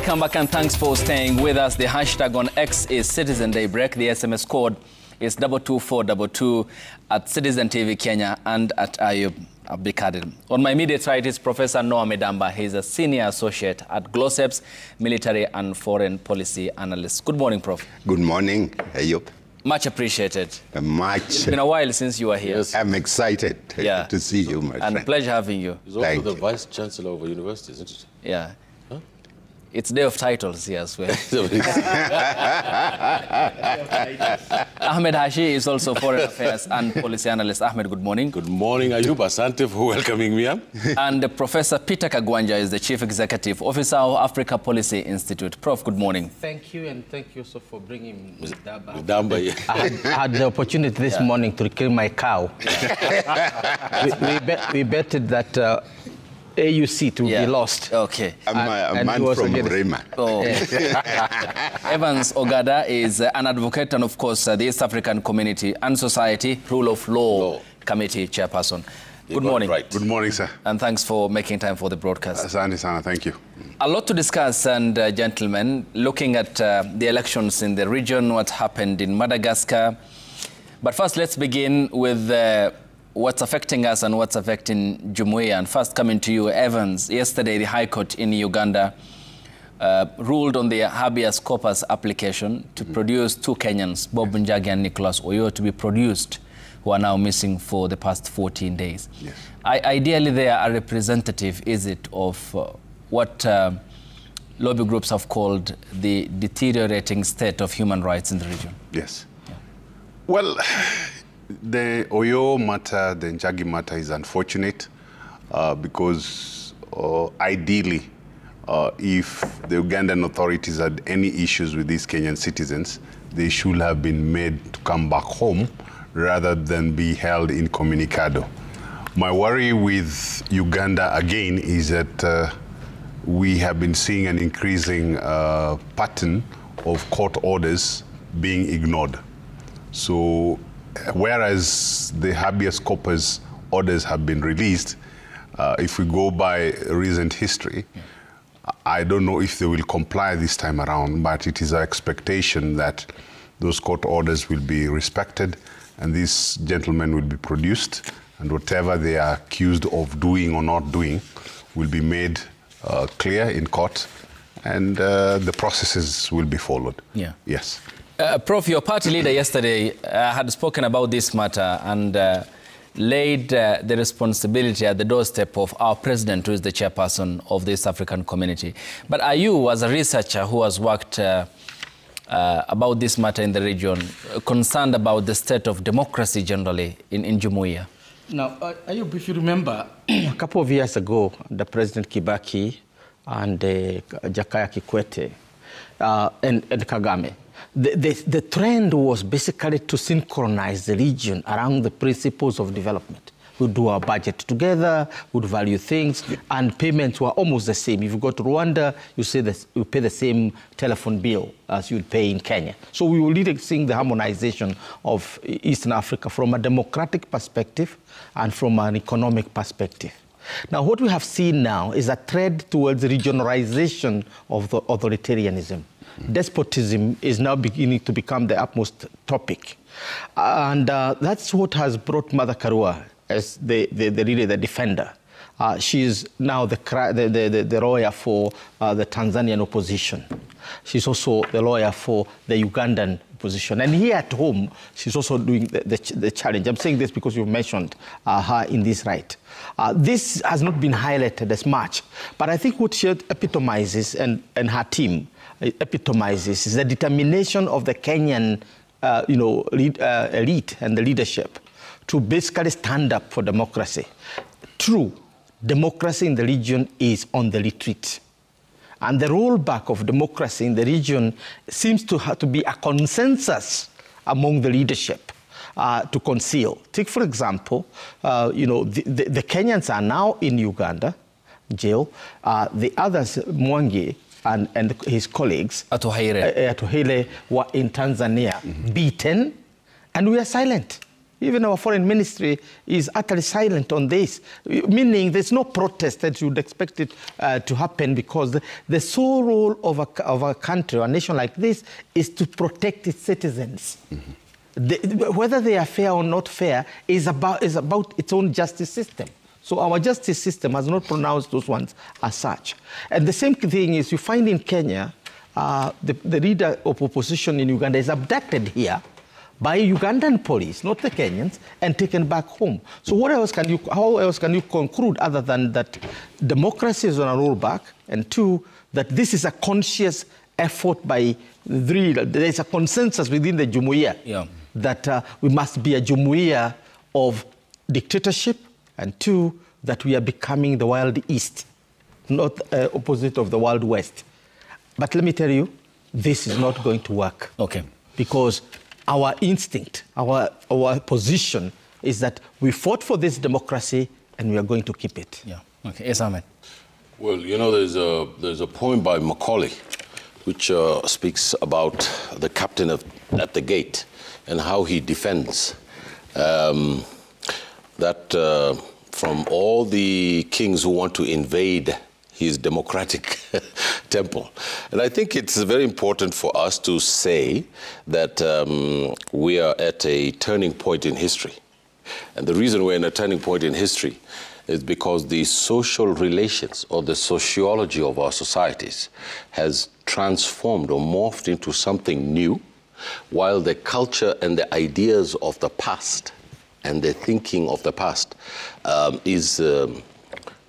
Welcome back and thanks for staying with us. The hashtag on X is Citizen Daybreak. The SMS code is 22422 at Citizen TV Kenya and at Ayub Abdikadir. On my immediate right is Professor Noah Medamba. He's a senior associate at GLOSEP's military and foreign policy analyst. Good morning, Prof. Good morning, Ayub. Much appreciated. Much. It's been a while since you were here. Yes. I'm excited to see you, my friend. And pleasure having you. He's also the Vice Chancellor of a university, isn't it? Yeah. It's day of titles here as well. Ahmed Hashi is also foreign affairs and policy analyst. Ahmed, good morning. Good morning, Ayub. Asante for welcoming me. And Professor Peter Kagwanja is the Chief Executive Officer of Africa Policy Institute. Prof, good morning. Thank you, and thank you also for bringing Damba. I had the opportunity this morning to kill my cow. we betted that AUC to be lost. Okay. I'm a man from Rema. Oh. Evans Ogada is an advocate and, of course, the East African Community and Society Rule of Law Committee Chairperson. Good morning. Right. Good morning, sir. And thanks for making time for the broadcast. Asante sana, thank you. A lot to discuss, and gentlemen, looking at the elections in the region, what happened in Madagascar. But first, let's begin with what's affecting us and what's affecting Jumuiya. And first, coming to you, Evans. Yesterday, the High Court in Uganda ruled on the habeas corpus application to produce two Kenyans, Bob Njagi and Nicholas Oyo, to be produced, who are now missing for the past 14 days. Yes. Ideally, they are a representative, is it, of what lobby groups have called the deteriorating state of human rights in the region? Yes. Yeah. Well, the Oyo matter, the Njagi matter is unfortunate because ideally, if the Ugandan authorities had any issues with these Kenyan citizens, they should have been made to come back home rather than be held incommunicado. My worry with Uganda again is that we have been seeing an increasing pattern of court orders being ignored. So, whereas the habeas corpus orders have been released, if we go by recent history, I don't know if they will comply this time around, but it is our expectation that those court orders will be respected and these gentlemen will be produced, and whatever they are accused of doing or not doing will be made clear in court, and the processes will be followed. Yeah. Yes. Prof, your party leader yesterday had spoken about this matter and laid the responsibility at the doorstep of our president, who is the chairperson of the East African Community. But are you, as a researcher who has worked about this matter in the region, concerned about the state of democracy generally in Jumuiya? Now, Ayub, if you remember, a couple of years ago, the President Kibaki and Jakaya Kikwete and Kagame, the trend was basically to synchronize the region around the principles of development. We'd do our budget together, we'd value things, and payments were almost the same. If you go to Rwanda, you pay the same telephone bill as you'd pay in Kenya. So we were really seeing the harmonization of Eastern Africa from a democratic perspective and from an economic perspective. Now, what we have seen now is a trend towards regionalization of the authoritarianism. Despotism is now beginning to become the utmost topic. And that's what has brought Mother Karua as the defender. She is now the lawyer for the Tanzanian opposition. She's also the lawyer for the Ugandan opposition. And here at home, she's also doing the challenge. I'm saying this because you've mentioned her in this right. This has not been highlighted as much, but I think what she epitomizes and her team epitomizes is the determination of the Kenyan elite and the leadership to basically stand up for democracy. True, democracy in the region is on the retreat. And the rollback of democracy in the region seems to have to be a consensus among the leadership to conceal. Take, for example, the Kenyans are now in Uganda jail. The others, Mwangi and his colleagues, Atuhaire, were in Tanzania, beaten, and we are silent. Even our foreign ministry is utterly silent on this, meaning there's no protest that you would expect it to happen, because the sole role of a country or a nation like this is to protect its citizens. Whether they are fair or not fair is about its own justice system. So our justice system has not pronounced those ones as such. And the same thing is you find in Kenya, the leader of opposition in Uganda is abducted here by Ugandan police, not the Kenyans, and taken back home. So how else can you conclude other than that democracy is on a rollback, and two, that this is a conscious effort by there's a consensus within the Jumuiya that we must be a Jumuiya of dictatorship, and two, that we are becoming the Wild East, not opposite of the Wild West. But let me tell you, this is not going to work. Okay. Because our instinct, our position is that we fought for this democracy and we are going to keep it. Yeah. Okay. Yes, Ahmed. Well, you know, there's a poem by Macaulay which speaks about the captain at the gate and how he defends that from all the kings who want to invade his democratic temple. And I think it's very important for us to say that we are at a turning point in history. And the reason we're in a turning point in history is because the social relations or the sociology of our societies has transformed or morphed into something new, while the culture and the ideas of the past and the thinking of the past is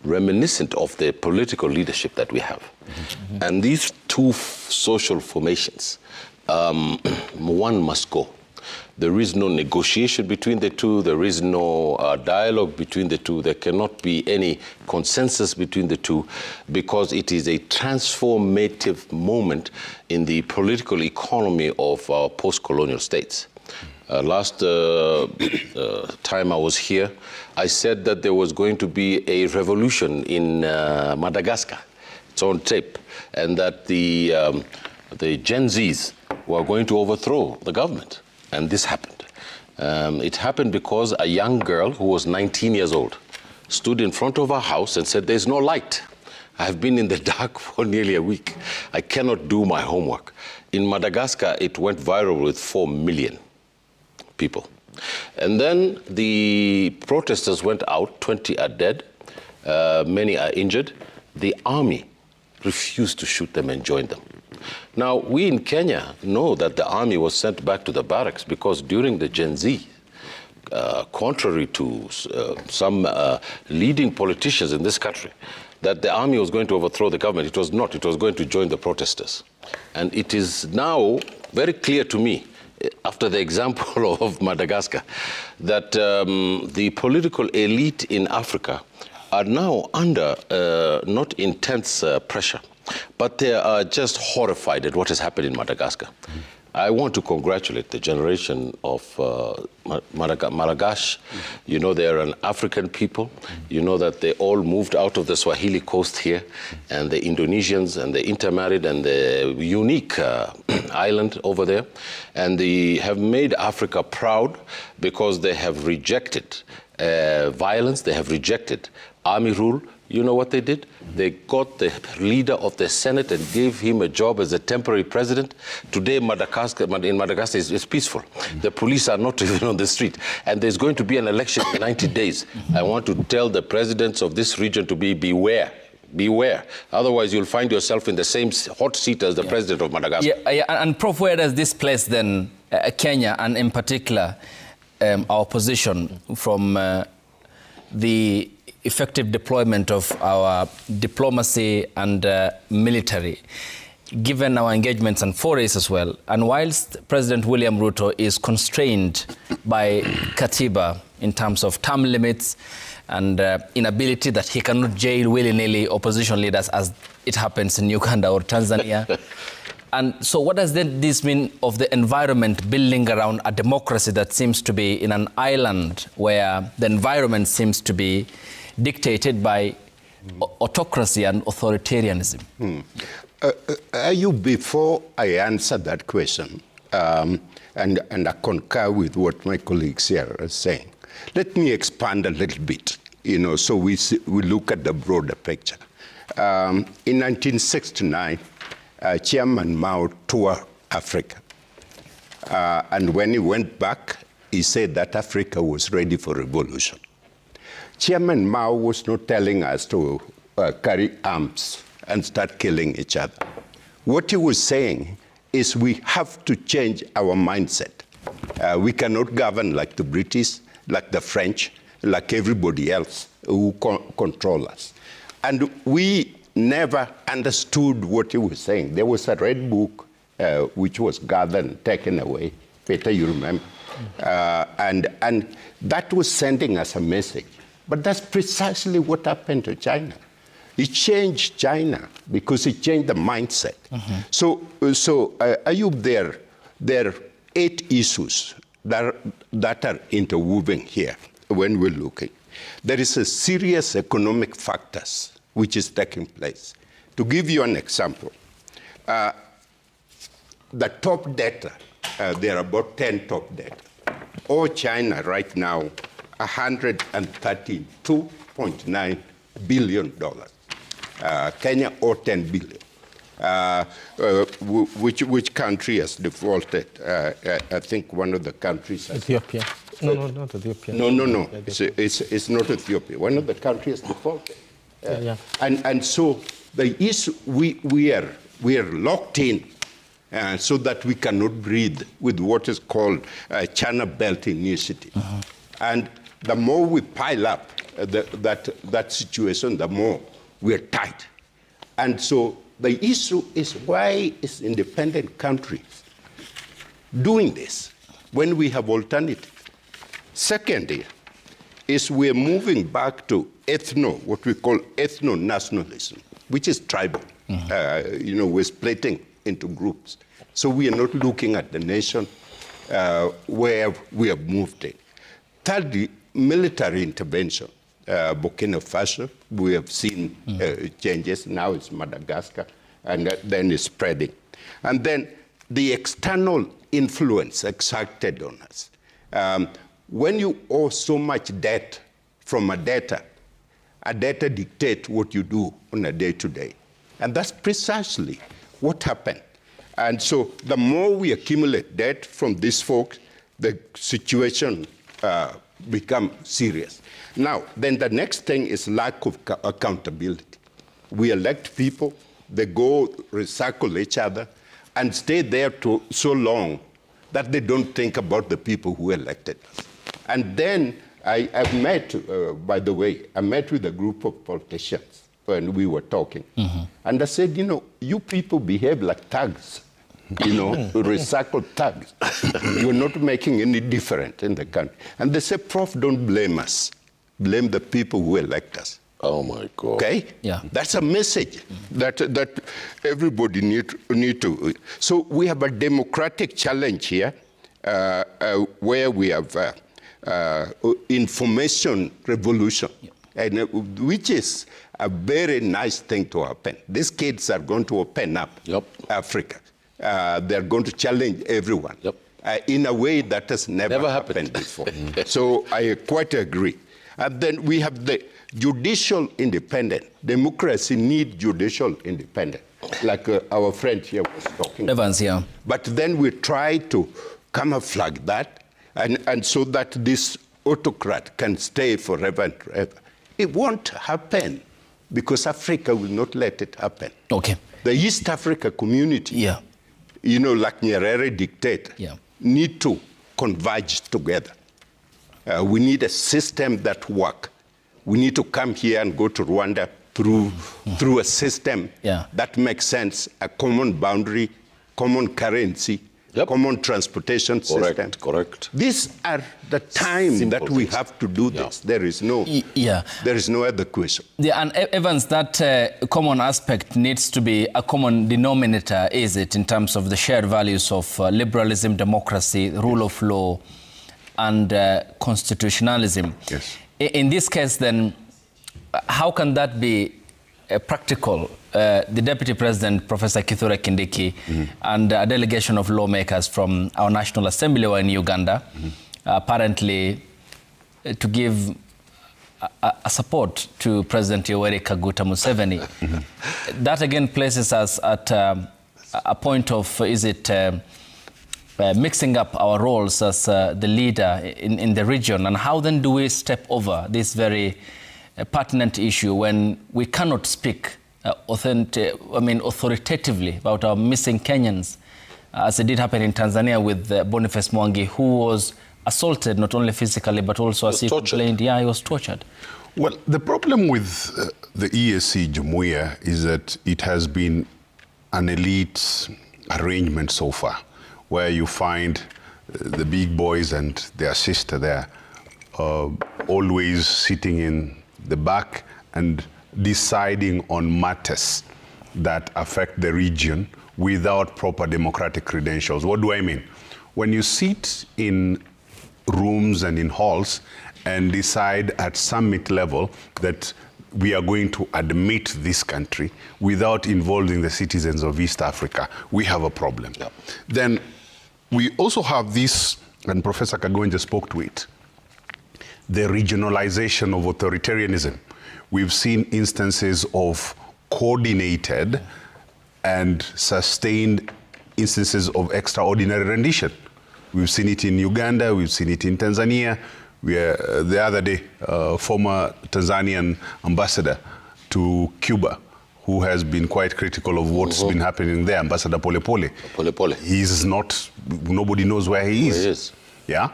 reminiscent of the political leadership that we have. Mm-hmm. And these two social formations, one must go. There is no negotiation between the two. There is no dialogue between the two. There cannot be any consensus between the two, because it is a transformative moment in the political economy of our post-colonial states. Last time I was here, I said that there was going to be a revolution in Madagascar. It's on tape. And that the Gen Zs were going to overthrow the government. And this happened. It happened because a young girl who was 19 years old stood in front of her house and said, "There's no light. I have been in the dark for nearly a week. I cannot do my homework." In Madagascar, it went viral with 4 million people. And then the protesters went out, 20 are dead, many are injured. The army refused to shoot them and join them. Now, we in Kenya know that the army was sent back to the barracks because during the Gen Z, contrary to some leading politicians in this country, that the army was going to overthrow the government. It was not. It was going to join the protesters. And it is now very clear to me, after the example of Madagascar, that the political elite in Africa are now under not intense pressure, but they are just horrified at what has happened in Madagascar. I want to congratulate the generation of Malagash. You know, they are an African people. You know that they all moved out of the Swahili coast here, and the Indonesians, and they intermarried, and the unique island over there. And they have made Africa proud because they have rejected violence, they have rejected army rule. You know what they did? They got the leader of the Senate and gave him a job as a temporary president. Today, in Madagascar is peaceful. The police are not even on the street. And there's going to be an election in 90 days. I want to tell the presidents of this region to beware. Beware. Otherwise, you'll find yourself in the same hot seat as the president of Madagascar. Yeah, and Prof, where does this place then, Kenya, and in particular, our position from the effective deployment of our diplomacy and military, given our engagements and forays as well? And whilst President William Ruto is constrained by Katiba in terms of term limits and inability that he cannot jail willy-nilly opposition leaders as it happens in Uganda or Tanzania. And so what does then this mean of the environment building around a democracy that seems to be in an island where the environment seems to be dictated by autocracy and authoritarianism? Before I answer that question, and I concur with what my colleagues here are saying. Let me expand a little bit, so we look at the broader picture. In 1969, Chairman Mao toured Africa. And when he went back, he said that Africa was ready for revolution. Chairman Mao was not telling us to carry arms and start killing each other. What he was saying is we have to change our mindset. We cannot govern like the British, like the French, like everybody else who control us. And we never understood what he was saying. There was a red book which was gathered and taken away. Peter, you remember? And that was sending us a message. But that's precisely what happened to China. It changed China because it changed the mindset. So Ayub, there are 8 issues that are interwoven here when we're looking. There is a serious economic factors which is taking place. To give you an example, the top data, there are about 10 top data. All China right now, $132.9 billion. Kenya, or 10 billion. Which country has defaulted? I think one of the countries has... Ethiopia. No, not Ethiopia. No. It's not Ethiopia. One of the countries has defaulted. And so the issue, we are locked in so that we cannot breathe with what is called China Belt Initiative. And the more we pile up that situation, the more we're tight. And so the issue is, why is independent countries doing this when we have alternative? Secondly, is we're moving back to what we call ethno-nationalism, which is tribal. We're splitting into groups. So we are not looking at the nation where we have moved in. Thirdly, military intervention. Burkina Faso, we have seen changes. Now it's Madagascar, and then it's spreading. And then the external influence exerted on us. When you owe so much debt from a debtor dictates what you do on a day-to-day. And that's precisely what happened. And so the more we accumulate debt from these folks, the situation become serious. Now, then the next thing is lack of accountability. We elect people, they go recycle each other, and stay there so long that they don't think about the people who elected us. And then I've met, by the way, I met with a group of politicians when we were talking. And I said, you people behave like thugs. Recycled thugs. You're not making any difference in the country. And they say, Prof, don't blame us. Blame the people who elect us. Oh, my God. Okay? Yeah. That's a message that everybody need to. So we have a democratic challenge here where we have information revolution, and which is a very nice thing to happen. These kids are going to open up Africa. They're going to challenge everyone in a way that has never happened before. So I quite agree. And then we have the judicial independence. Democracy needs judicial independence, like our friend here was talking Evans, about. But then we try to camouflage that, and so that this autocrat can stay forever and forever. It won't happen, because Africa will not let it happen. Okay. The East Africa community, like Nyerere dictated, need to converge together. We need a system that works. We need to come here and go to Rwanda through a system that makes sense, a common boundary, common currency, common transportation system. Correct. These are the time that we have to do this. There is no other question. And Evans, that common aspect needs to be a common denominator, is it, in terms of the shared values of liberalism, democracy, rule of law, and constitutionalism. Yes. In this case, then, how can that be practical. The Deputy President, Professor Kithure Kindiki, and a delegation of lawmakers from our National Assembly were in Uganda, apparently to give a support to President Yoweri Kaguta Museveni. That again places us at a point of, is it mixing up our roles as the leader in the region, and how then do we step over this very pertinent issue when we cannot speak authoritatively about our missing Kenyans, as it did happen in Tanzania with Boniface Mwangi, who was assaulted not only physically but also, as he complained, he was tortured. Well, the problem with the EAC Jumuiya is that it has been an elite arrangement so far, where you find the big boys and their sister there always sitting in the back and deciding on matters that affect the region without proper democratic credentials. What do I mean? When you sit in rooms and in halls and decide at summit level that we are going to admit this country without involving the citizens of East Africa, we have a problem. Yeah. Then we also have this, and Professor Kagwenje spoke to it, the regionalization of authoritarianism. We've seen instances of coordinated and sustained instances of extraordinary rendition. We've seen it in Uganda, we've seen it in Tanzania, where the other day, former Tanzanian ambassador to Cuba, who has been quite critical of what's been happening there, Ambassador Polepole. He's not, nobody knows where he is. Where he is. Yeah,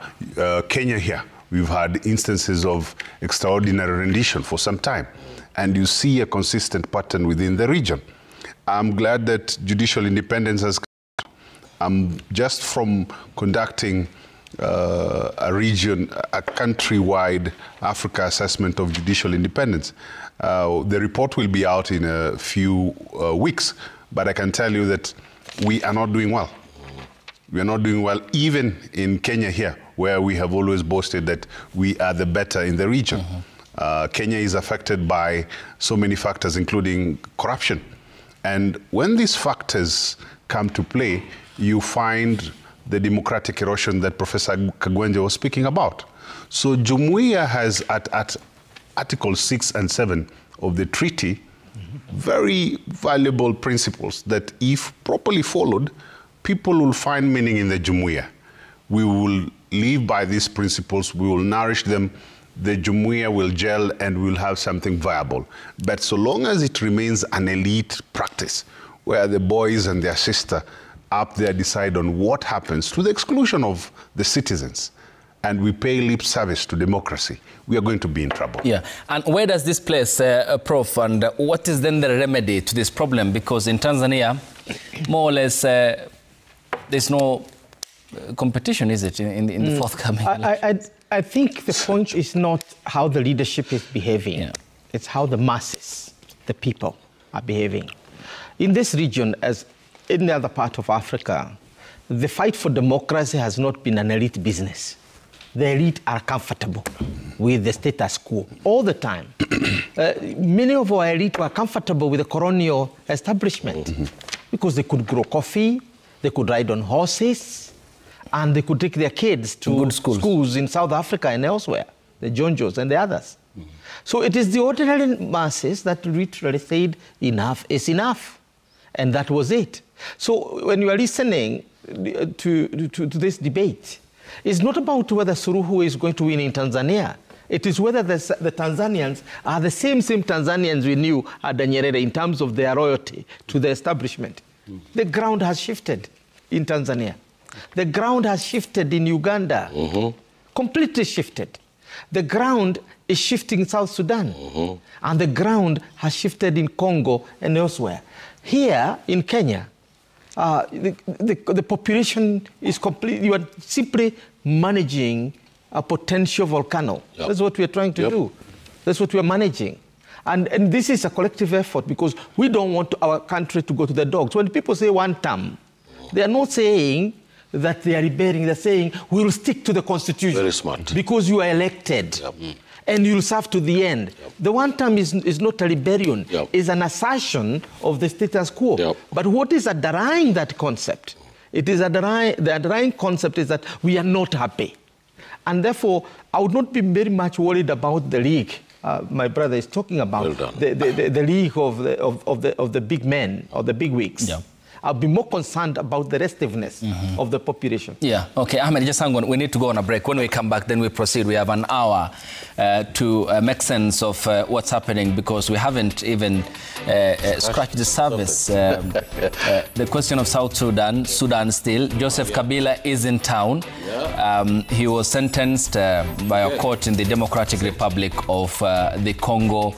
Kenya here, we've had instances of extraordinary rendition for some time, and you see a consistent pattern within the region. I'm glad that judicial independence has come. Just from conducting a countrywide Africa assessment of judicial independence. The report will be out in a few weeks, but I can tell you that we are not doing well. We are not doing well even in Kenya here, where we have always boasted that we are the better in the region. Kenya is affected by so many factors, including corruption. And when these factors come to play, you find the democratic erosion that Professor Kagwenje was speaking about. So Jumuiya has at Article 6 and 7 of the treaty, very valuable principles that if properly followed, people will find meaning in the Jumuiya. We will live by these principles, we will nourish them, the Jumuiya will gel and we'll have something viable. But so long as it remains an elite practice, where the boys and their sister up there decide on what happens to the exclusion of the citizens, and we pay lip service to democracy, we are going to be in trouble. Yeah, and where does this place, Prof, and what is then the remedy to this problem? Because in Tanzania, more or less, there's no competition, is it, in the forthcoming elections? I think the point is not how the leadership is behaving. It's how the masses, the people, are behaving. In this region, as in the other part of Africa, the fight for democracy has not been an elite business. The elite are comfortable with the status quo all the time. Many of our elite were comfortable with the colonial establishment because they could grow coffee, they could ride on horses, and they could take their kids to good schools in South Africa and elsewhere, the Jonjos and the others. So it is the ordinary masses that literally said, enough is enough. And that was it. So when you are listening to this debate, it's not about whether Suluhu is going to win in Tanzania. It is whether the Tanzanians are the same Tanzanians we knew at Nyerere in terms of their loyalty to the establishment. The ground has shifted in Tanzania. The ground has shifted in Uganda. Completely shifted. The ground is shifting in South Sudan. And the ground has shifted in Congo and elsewhere. Here in Kenya, the population is completely, you are simply managing a potential volcano. That's what we are trying to do. That's what we are managing. And this is a collective effort because we don't want our country to go to the dogs. When people say one term, they are not saying that they are rebelling. They're saying, we will stick to the constitution. Very smart. Because you are elected. Yep. And you'll serve to the end. Yep. The one term is not a rebellion. Yep. It's an assertion of the status quo. Yep. But what is underlying that concept? It is the underlying concept is that we are not happy. And therefore, I would not be very much worried about the league. My brother is talking about the league of the big men or the big wigs. Yeah. I'll be more concerned about the restiveness of the population. Yeah, okay. Ahmed, just hang on. We need to go on a break. When we come back, then we proceed. We have an hour to make sense of what's happening because we haven't even scratched the surface. The question of South Sudan still. Joseph Kabila is in town. He was sentenced by a court in the Democratic Republic of the Congo.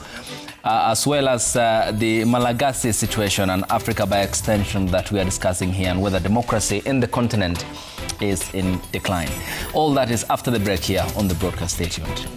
As well as the Malagasy situation and Africa by extension that we are discussing here, and whether democracy in the continent is in decline. All that is after the break here on the broadcast. Stay tuned.